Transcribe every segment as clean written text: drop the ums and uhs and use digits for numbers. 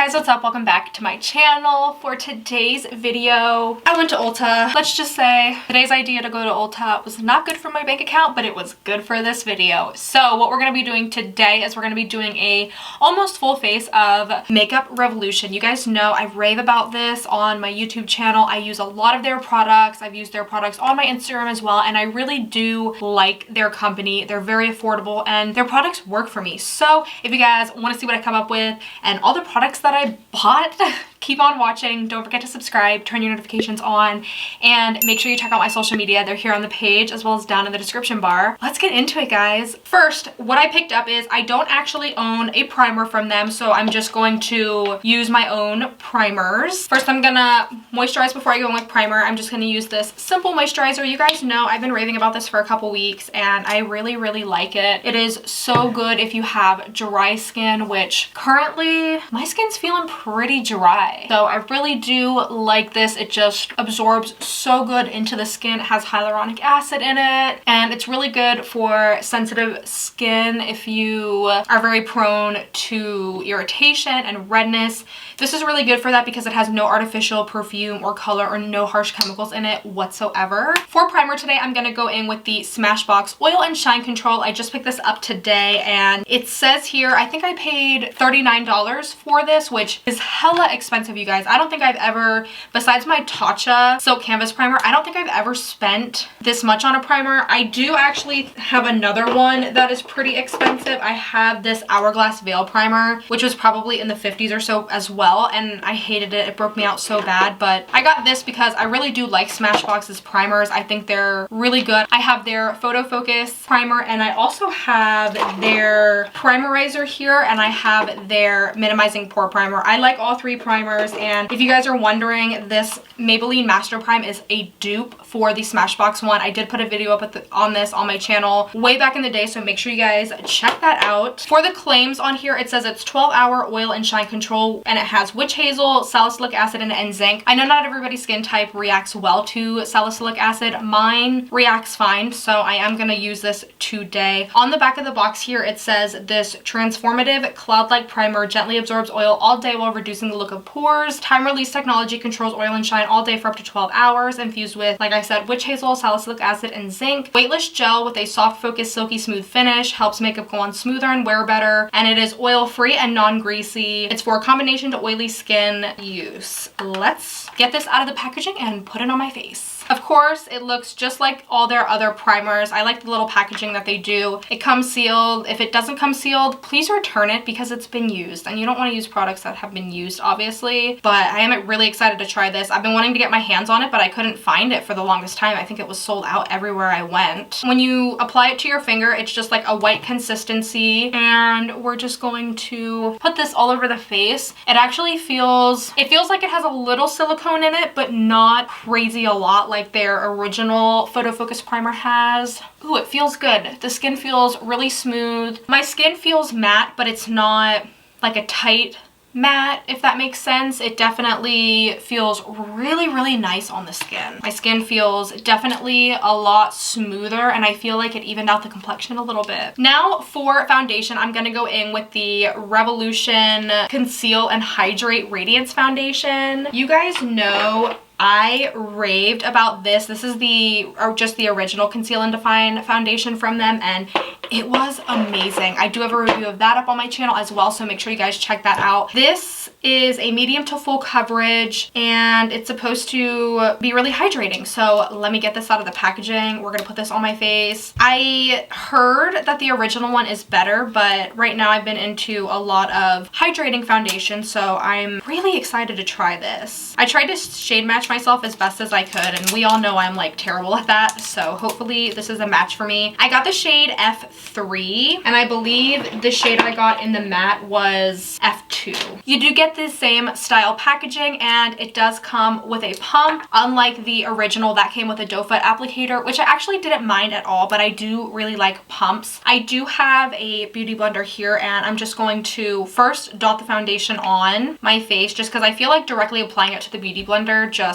guys, what's up? Welcome back to my channel. For today's video, I went to Ulta. Let's just say today's idea to go to Ulta was not good for my bank account, but it was good for this video. So what we're going to be doing today is we're going to be doing a almost full face of Makeup Revolution. You guys know I rave about this on my YouTube channel. I use a lot of their products. I've used their products on my Instagram as well, and I really do like their company. They're very affordable and their products work for me. So if you guys want to see what I come up with and all the products that I bought, keep on watching. Don't forget to subscribe, turn your notifications on, and make sure you check out my social media. They're here on the page as well as down in the description bar. Let's get into it, guys. First, what I picked up is I don't actually own a primer from them, so I'm just going to use my own primers. First, I'm gonna moisturize before I go in with primer. I'm just gonna use this simple moisturizer. You guys know I've been raving about this for a couple weeks and I really like it. It is so good if you have dry skin, which currently my skin's feeling pretty dry. So I really do like this. It just absorbs so good into the skin. It has hyaluronic acid in it, and it's really good for sensitive skin if you are very prone to irritation and redness. This is really good for that because it has no artificial perfume or color or no harsh chemicals in it whatsoever. For primer today, I'm gonna go in with the Smashbox Oil and Shine Control. I just picked this up today and it says here, I think I paid $39 for this, which is hella expensive, you guys. I don't think I've ever, besides my Tatcha Silk Canvas Primer, I don't think I've ever spent this much on a primer. I do actually have another one that is pretty expensive. I have this Hourglass Veil Primer, which was probably in the 50s or so as well, and I hated it. It broke me out so bad, but I got this because I really do like Smashbox's primers. I think they're really good. I have their Photo Focus primer, and I also have their primerizer here, and I have their Minimizing Pore Primer. I like all three primers, and if you guys are wondering, this Maybelline Master Prime is a dupe for the Smashbox one. I did put a video up on this on my channel way back in the day, so make sure you guys check that out. For the claims on here, it says it's 12-hour oil and shine control, and it has witch hazel, salicylic acid, and zinc. I know not everybody's skin type reacts well to salicylic acid. Mine reacts fine, so I am going to use this today. On the back of the box here, it says this transformative cloud-like primer gently absorbs oil all day while reducing the look of pores. Time release technology controls oil and shine all day for up to 12 hours, infused with, like I said, witch hazel, salicylic acid, and zinc. Weightless gel with a soft focused silky smooth finish, helps makeup go on smoother and wear better, and it is oil free and non-greasy. It's for a combination to oily skin use. Let's get this out of the packaging and put it on my face. Of course, it looks just like all their other primers. I like the little packaging that they do. It comes sealed. If it doesn't come sealed, please return it because it's been used, and you don't want to use products that have been used, obviously. But I am really excited to try this. I've been wanting to get my hands on it, but I couldn't find it for the longest time. I think it was sold out everywhere I went. When you apply it to your finger, it's just like a white consistency, and we're just going to put this all over the face. It actually feels like it has a little silicone in it, but not crazy a lot like their original Photo Focus primer has. Ooh, it feels good. The skin feels really smooth. My skin feels matte, but it's not like a tight matte, if that makes sense. It definitely feels really nice on the skin. My skin feels definitely a lot smoother, and I feel like it evened out the complexion a little bit. Now for foundation, I'm gonna go in with the Revolution Conceal and Hydrate Radiance Foundation. You guys know I raved about this. This is just the original Conceal and Define foundation from them, and it was amazing. I do have a review of that up on my channel as well, so make sure you guys check that out. This is a medium to full coverage, and it's supposed to be really hydrating. So let me get this out of the packaging. We're gonna put this on my face. I heard that the original one is better, but right now I've been into a lot of hydrating foundation, so I'm really excited to try this. I tried to shade match myself as best as I could, and we all know I'm like terrible at that, so hopefully this is a match for me. I got the shade F3, and I believe the shade I got in the matte was F2. You do get the same style packaging, and it does come with a pump, unlike the original that came with a doe foot applicator, which I actually didn't mind at all, but I do really like pumps. I do have a beauty blender here, and I'm just going to first dot the foundation on my face, just because I feel like directly applying it to the beauty blender just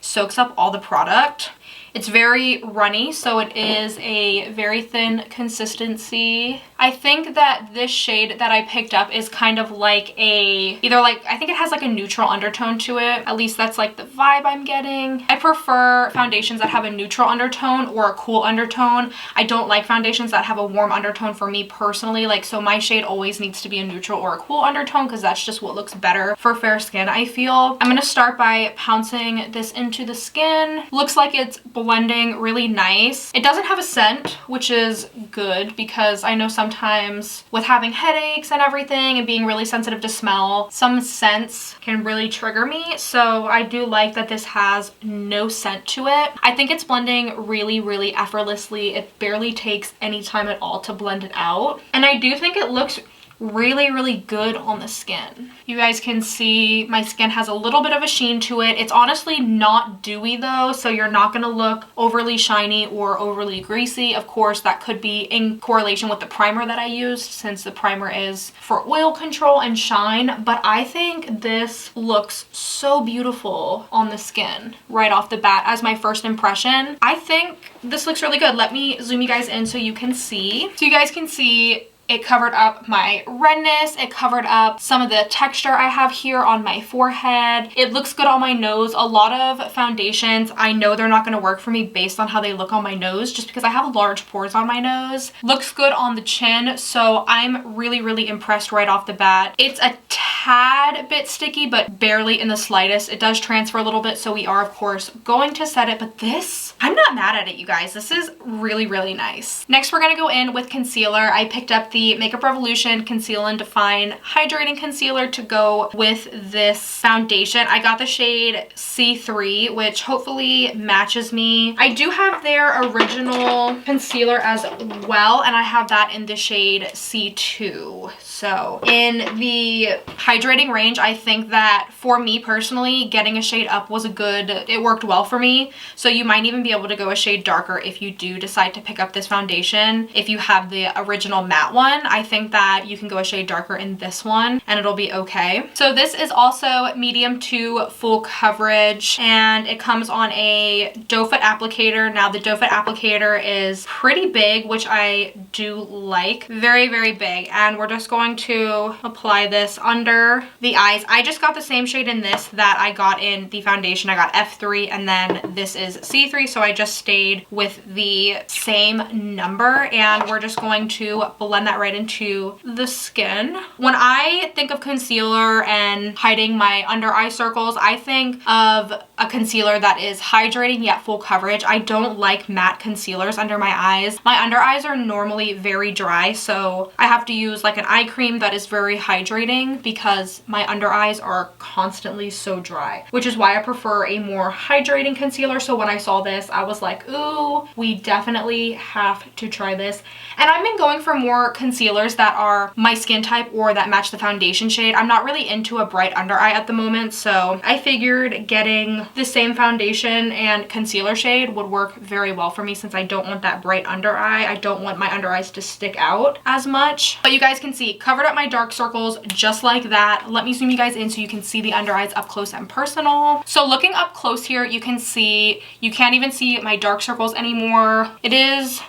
soaks up all the product. It's very runny, so it is a very thin consistency. I think that this shade that I picked up is kind of like I think it has like a neutral undertone to it. At least that's like the vibe I'm getting. I prefer foundations that have a neutral undertone or a cool undertone. I don't like foundations that have a warm undertone for me personally. Like, so my shade always needs to be a neutral or a cool undertone because that's just what looks better for fair skin, I feel. I'm gonna start by pouncing this into the skin. Looks like it's blending really nice. It doesn't have a scent, which is good because I know sometimes with having headaches and everything and being really sensitive to smell, some scents can really trigger me. So I do like that this has no scent to it. I think it's blending really, really effortlessly. It barely takes any time at all to blend it out. And I do think it looks really, really good on the skin. You guys can see my skin has a little bit of a sheen to it. It's honestly not dewy though, so you're not gonna look overly shiny or overly greasy. Of course, that could be in correlation with the primer that I used, since the primer is for oil control and shine, but I think this looks so beautiful on the skin right off the bat as my first impression. I think this looks really good. Let me zoom you guys in so you can see. So you guys can see it covered up my redness. It covered up some of the texture I have here on my forehead. It looks good on my nose. A lot of foundations, I know they're not gonna work for me based on how they look on my nose, just because I have large pores on my nose. Looks good on the chin, so I'm really, really impressed right off the bat. It's a tad bit sticky, but barely in the slightest. It does transfer a little bit, so we are, of course, going to set it, but this, I'm not mad at it, you guys. This is really, really nice. Next, we're gonna go in with concealer. I picked up the Makeup Revolution Conceal and Define Hydrating Concealer to go with this foundation. I got the shade C3, which hopefully matches me. I do have their original concealer as well, and I have that in the shade C2. So in the hydrating range, I think that for me personally, getting a shade up was it worked well for me. So you might even be able to go a shade darker if you do decide to pick up this foundation. If you have the original matte one, I think that you can go a shade darker in this one and it'll be okay. So this is also medium to full coverage, and it comes on a doe foot applicator. Now the doe foot applicator is pretty big, which I do like. Very, very big. And we're just going to apply this under the eyes. I just got the same shade in this that I got in the foundation. I got F3 and then this is C3, so I just stayed with the same number, and we're just going to blend that right into the skin. When I think of concealer and hiding my under eye circles, I think of a concealer that is hydrating yet full coverage. I don't like matte concealers under my eyes. My under eyes are normally very dry, so I have to use like an eye cream that is very hydrating because my under eyes are constantly so dry, which is why I prefer a more hydrating concealer. So when I saw this, I was like, ooh, we definitely have to try this. And I've been going for more concealers that are my skin type or that match the foundation shade. I'm not really into a bright under eye at the moment, so I figured getting the same foundation and concealer shade would work very well for me since I don't want that bright under eye. I don't want my under eyes to stick out as much. But you guys can see, covered up my dark circles just like that. Let me zoom you guys in so you can see the under eyes up close and personal. So looking up close here, you can see, you can't even see my dark circles anymore. It is,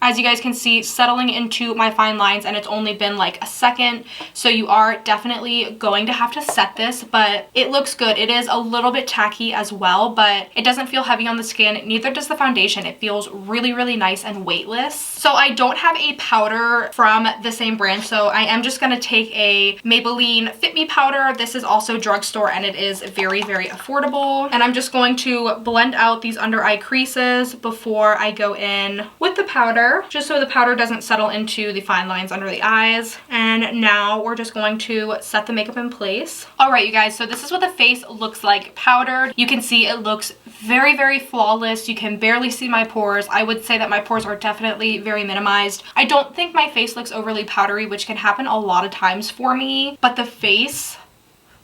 as you guys can see, settling into my fine lines, and it's only been like a second, so you are definitely going to have to set this, but it looks good. It is a little bit tacky as well, but it doesn't feel heavy on the skin. Neither does the foundation. It feels really, really nice and weightless. So I don't have a powder from the same brand, so I am just gonna take a Maybelline Fit Me powder. This is also drugstore, and it is very, very affordable. And I'm just going to blend out these under eye creases before I go in with the powder, just so the powder doesn't settle into the fine lines under the eyes. And now we're just going to set the makeup in place. All right, you guys, so this is what the face looks like powdered. You can see it looks very, very flawless. You can barely see my pores. I would say that my pores are definitely very minimized. I don't think my face looks overly powdery, which can happen a lot of times for me, but the face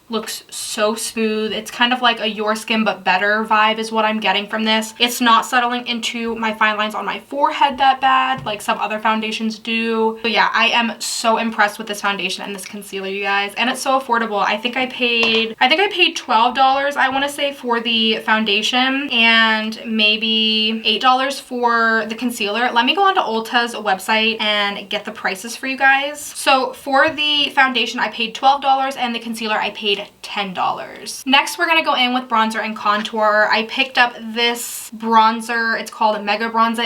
looks so smooth. It's kind of like a Your Skin But Better vibe is what I'm getting from this. It's not settling into my fine lines on my forehead that bad like some other foundations do. But yeah, I am so impressed with this foundation and this concealer, you guys. And it's so affordable. I think I paid $12, I want to say, for the foundation and maybe $8 for the concealer. Let me go onto Ulta's website and get the prices for you guys. So for the foundation, I paid $12 and the concealer I paid $10. Next, we're gonna go in with bronzer and contour. I picked up this bronzer. It's called Mega Bronzer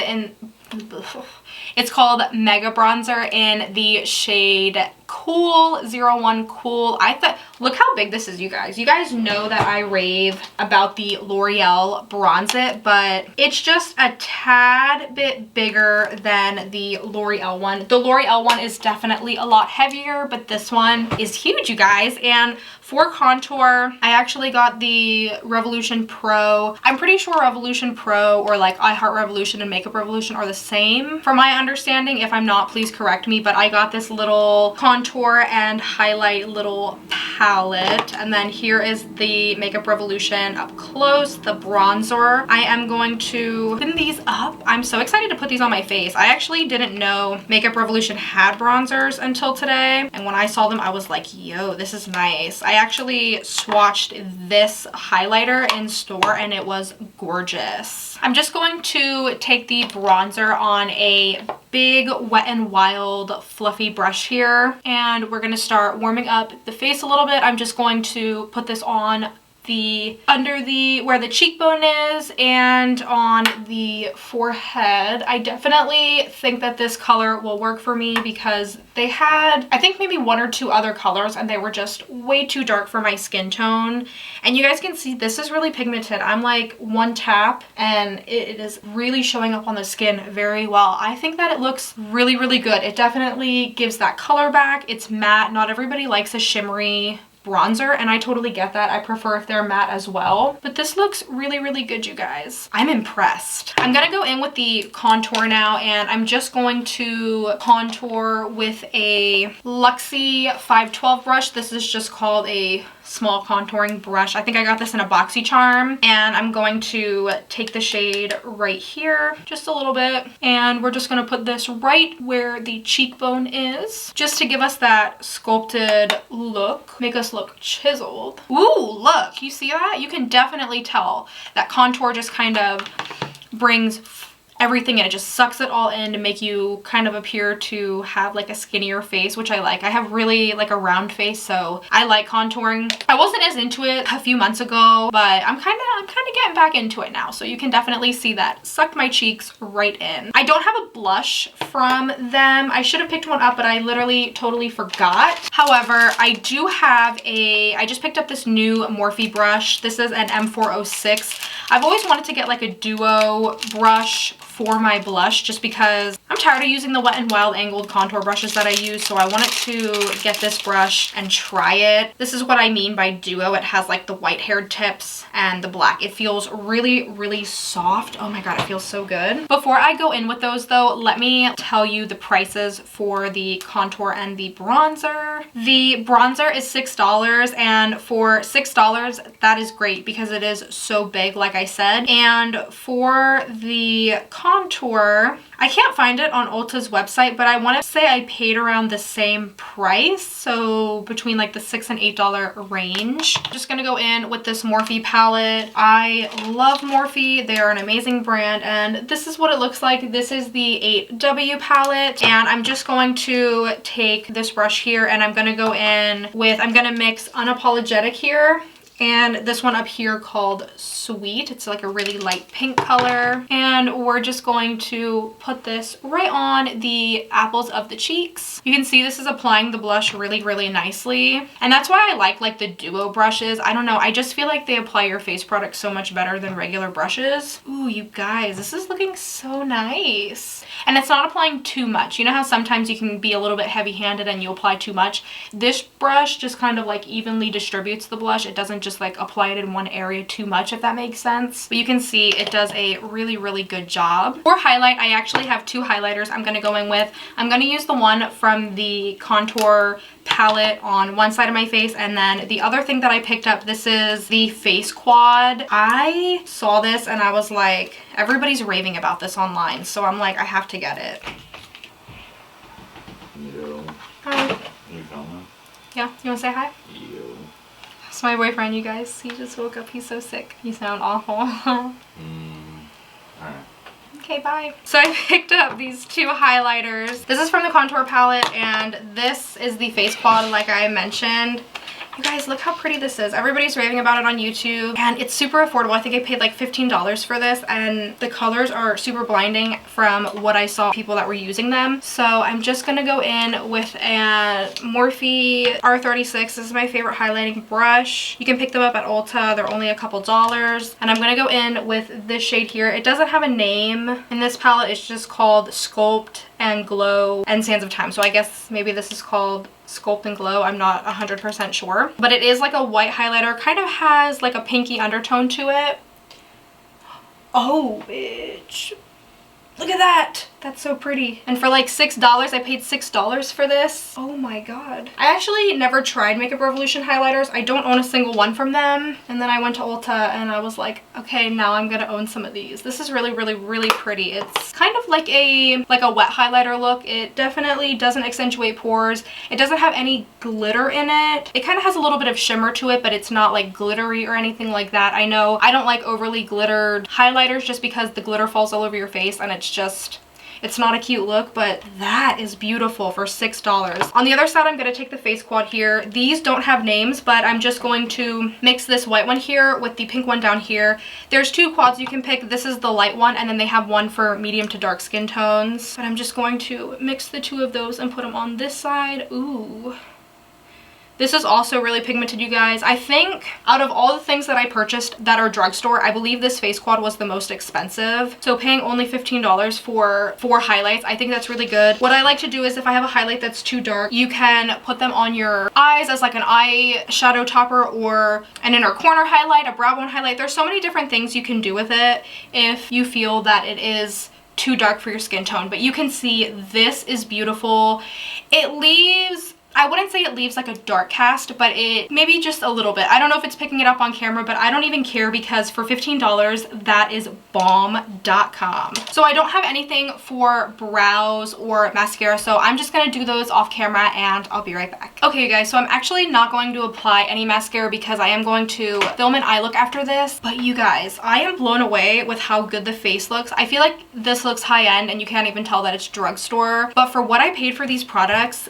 in the shade Cool 01 Cool. I thought, look how big this is, you guys. You guys know that I rave about the L'Oreal Bronze It, but it's just a tad bit bigger than the L'Oreal one. The L'Oreal one is definitely a lot heavier, but this one is huge, you guys. And for contour, I actually got the Revolution Pro. I'm pretty sure Revolution Pro or like I Heart Revolution and Makeup Revolution are the same from my understanding. If I'm not, please correct me, but I got this little contour and highlight little palette. And then here is the Makeup Revolution up close, the bronzer. I am going to pin these up. I'm so excited to put these on my face. I actually didn't know Makeup Revolution had bronzers until today. And when I saw them, I was like, yo, this is nice. I actually swatched this highlighter in store and it was gorgeous. I'm just going to take the bronzer on a big Wet n Wild fluffy brush here, and we're going to start warming up the face a little bit. I'm just going to put this on under the where the cheekbone is and on the forehead. I definitely think that this color will work for me because they had, I think, maybe one or two other colors and they were just way too dark for my skin tone. And you guys can see this is really pigmented. I'm like one tap and it is really showing up on the skin very well. I think that it looks really, really good. It definitely gives that color back. It's matte. Not everybody likes a shimmery bronzer, and I totally get that. I prefer if they're matte as well, but this looks really, really good, you guys. I'm impressed. I'm gonna go in with the contour now, and I'm just going to contour with a Luxie 512 brush. This is just called a small contouring brush. I think I got this in a BoxyCharm, and I'm going to take the shade right here just a little bit, and we're just going to put this right where the cheekbone is just to give us that sculpted look, make us look chiseled. Ooh, look, you see that? You can definitely tell that contour just kind of brings everything in. It just sucks it all in to make you kind of appear to have like a skinnier face, which I like. I have really like a round face, so I like contouring. I wasn't as into it a few months ago, but I'm kind of getting back into it now. So you can definitely see that sucked my cheeks right in. I don't have a blush from them. I should have picked one up, but I literally totally forgot. However, I do have I just picked up this new Morphe brush. This is an M406. I've always wanted to get like a duo brush for my blush just because I'm tired of using the Wet n Wild angled contour brushes that I use, so I wanted to get this brush and try it. This is what I mean by duo. It has like the white haired tips and the black. It feels really, really soft. Oh my god, it feels so good. Before I go in with those though, let me tell you the prices for the contour and the bronzer. The bronzer is $6, and for $6 that is great because it is so big, like I said. And for the contour, I can't find it on Ulta's website, but I want to say I paid around the same price, so between like the $6 and $8 range. Just gonna go in with this Morphe palette. I love Morphe. They are an amazing brand, and this is what it looks like. This is the 8W palette, and I'm just going to take this brush here and I'm gonna go in with, I'm gonna mix Unapologetic here and this one up here called Sweet. It's like a really light pink color, and we're just going to put this right on the apples of the cheeks. You can see this is applying the blush really, really nicely, and that's why I like the duo brushes. I don't know, I just feel like they apply your face product so much better than regular brushes. Ooh, you guys, this is looking so nice. And it's not applying too much. You know how sometimes you can be a little bit heavy-handed and you apply too much? This brush just kind of like evenly distributes the blush. It doesn't just like apply it in one area too much, if that makes sense. But you can see it does a really, really good job. For highlight, I actually have two highlighters I'm going to go in with. I'm going to use the one from the contour palette on one side of my face, and then the other thing that I picked up, this is the face quad. I saw this and I was like, everybody's raving about this online, so I'm like, I have to get it. Yo. Hi. You filming? Yeah, you want to say hi? Yo. It's my boyfriend, you guys. He just woke up. He's so sick. You sound awful. Alright. Okay, bye. So I picked up these two highlighters. This is from the contour palette, and this is the face quad like I mentioned. You guys, look how pretty this is. Everybody's raving about it on YouTube, and it's super affordable. I think I paid like $15 for this, and the colors are super blinding from what I saw people that were using them. So I'm just gonna go in with a Morphe R36. This is my favorite highlighting brush. You can pick them up at Ulta. They're only a couple dollars. And I'm gonna go in with this shade here. It doesn't have a name in this palette. It's just called Sculpt and Glow and Sands of Time. So I guess maybe this is called Sculpt and Glow. I'm not 100% sure. But it is like a white highlighter. Kind of has like a pinky undertone to it. Oh, bitch. Look at that. That's so pretty. And for like $6, I paid $6 for this. Oh my god. I actually never tried Makeup Revolution highlighters. I don't own a single one from them. And then I went to Ulta and I was like, okay, now I'm gonna own some of these. This is really, really, really pretty. It's kind of like a wet highlighter look. It definitely doesn't accentuate pores. It doesn't have any glitter in it. It kind of has a little bit of shimmer to it, but it's not like glittery or anything like that. I know I don't like overly glittered highlighters just because the glitter falls all over your face and it's not a cute look, but that is beautiful for $6. On the other side, I'm going to take the face quad here. These don't have names, but I'm just going to mix this white one here with the pink one down here. There's two quads you can pick. This is the light one, and then they have one for medium to dark skin tones. But I'm just going to mix the two of those and put them on this side. Ooh. This is also really pigmented, you guys. I think out of all the things that I purchased that are drugstore, I believe this face quad was the most expensive. So paying only $15 for 4 highlights, I think that's really good. What I like to do is if I have a highlight that's too dark, you can put them on your eyes as like an eye shadow topper or an inner corner highlight, a brow bone highlight. There's so many different things you can do with it if you feel that it is too dark for your skin tone. But you can see this is beautiful. It leaves, I wouldn't say it leaves like a dark cast, but it maybe just a little bit. I don't know if it's picking it up on camera, but I don't even care because for $15, that is bomb.com. So I don't have anything for brows or mascara, so I'm just gonna do those off camera and I'll be right back. Okay, you guys, so I'm actually not going to apply any mascara because I am going to film an eye look after this. But you guys, I am blown away with how good the face looks. I feel like this looks high-end and you can't even tell that it's drugstore. But for what I paid for these products,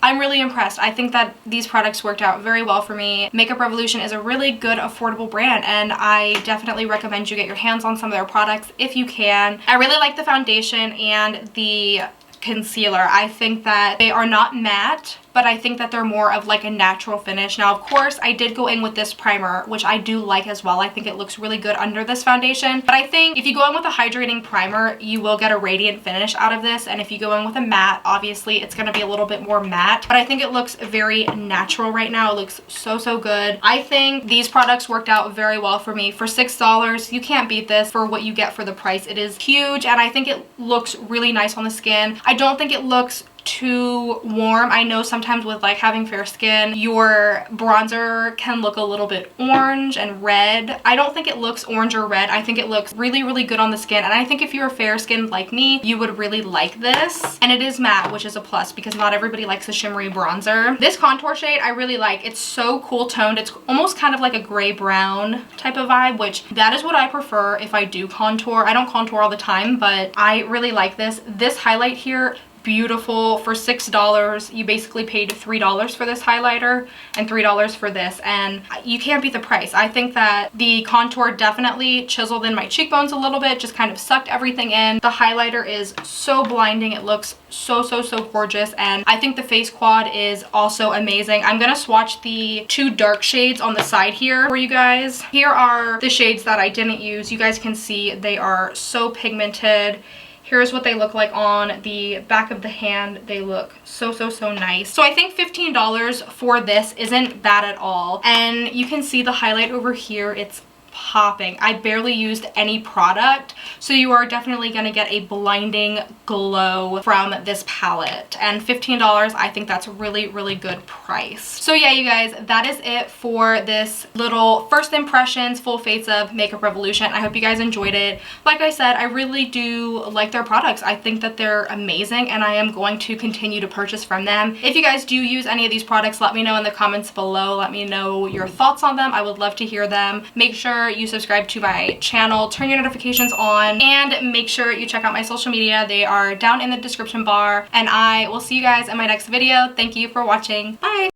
I'm really impressed. I think that these products worked out very well for me. Makeup Revolution is a really good, affordable brand, and I definitely recommend you get your hands on some of their products if you can. I really like the foundation and the concealer. I think that they are not matte, but I think that they're more of like a natural finish. Now, of course, I did go in with this primer, which I do like as well. I think it looks really good under this foundation. But I think if you go in with a hydrating primer, you will get a radiant finish out of this. And if you go in with a matte, obviously it's going to be a little bit more matte. But I think it looks very natural right now. It looks so, so good. I think these products worked out very well for me. For $6, you can't beat this for what you get for the price. It is huge, and I think it looks really nice on the skin. I don't think it looks too warm. I know sometimes with like having fair skin, your bronzer can look a little bit orange and red. I don't think it looks orange or red. I think it looks really, really good on the skin. And I think if you're fair skinned like me, you would really like this. And it is matte, which is a plus because not everybody likes a shimmery bronzer. This contour shade I really like. It's so cool toned. It's almost kind of like a gray brown type of vibe, which that is what I prefer if I do contour. I don't contour all the time, but I really like this. This highlight here, beautiful. For $6, you basically paid $3 for this highlighter and $3 for this, and you can't beat the price. I think that the contour definitely chiseled in my cheekbones a little bit, just kind of sucked everything in. The highlighter is so blinding. It looks so, so, so gorgeous, and I think the face quad is also amazing. I'm gonna swatch the 2 dark shades on the side here for you guys. Here are the shades that I didn't use. You guys can see they are so pigmented. Here's what they look like on the back of the hand. They look so nice. So I think $15 for this isn't bad at all. And you can see the highlight over here. It's popping. I barely used any product, so you are definitely going to get a blinding glow from this palette, and $15, I think that's a really good price. So yeah, you guys, that is it for this little first impressions full face of Makeup Revolution. I hope you guys enjoyed it. Like I said, I really do like their products. I think that they're amazing, and I am going to continue to purchase from them. If you guys do use any of these products, let me know in the comments below. Let me know your thoughts on them. I would love to hear them. Make sure you subscribe to my channel, turn your notifications on, and make sure you check out my social media. They are down in the description bar, and I will see you guys in my next video. Thank you for watching. Bye!